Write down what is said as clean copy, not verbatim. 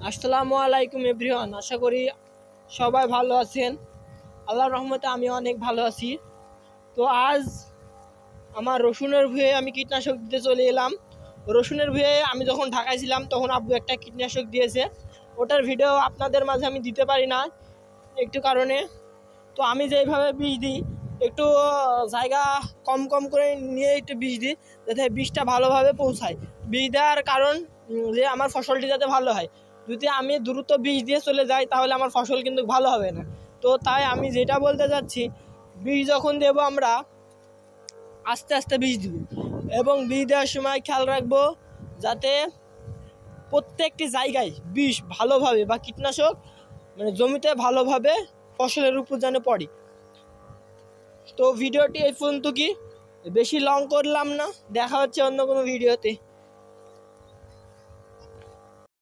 আসসালামু আলাইকুম এভরিওয়ান, আশা করি সবাই ভালো আছেন। আল্লাহর রহমতে আমি অনেক ভালো আছি। তো আজ আমার রসুনের ভুঁয়ে আমি কীটনাশক দিতে চলে এলাম। রসুনের ভুঁয়ে আমি যখন ঢাকায় ছিলাম তখন আব্বু একটা কীটনাশক দিয়েছে, ওটার ভিডিও আপনাদের মাঝে আমি দিতে পারি না একটু কারণে। তো আমি যেইভাবে বীজ দিই একটু জায়গা কম কম করে নিয়ে একটু বীজ দিই, যাতে বীজটা ভালোভাবে পৌঁছায়। বীজ দেওয়ার কারণ যে আমার ফসলটি যাতে ভালো হয়। যদি আমি দ্রুত বীজ দিয়ে চলে যাই তাহলে আমার ফসল কিন্তু ভালো হবে না। তো তাই আমি যেটা বলতে চাচ্ছি, বীজ যখন দেব আমরা আস্তে আস্তে বীজ দিব, এবং বীজ দেওয়ার সময় খেয়াল রাখবো যাতে প্রত্যেকটি জায়গায় বিষ ভালোভাবে বা কীটনাশক জমিতে ভালোভাবে ফসলের উপর যেন পড়ে। তো ভিডিওটি এই পর্যন্ত, কি বেশি লং করলাম না, দেখা হচ্ছে অন্য কোনো ভিডিওতে।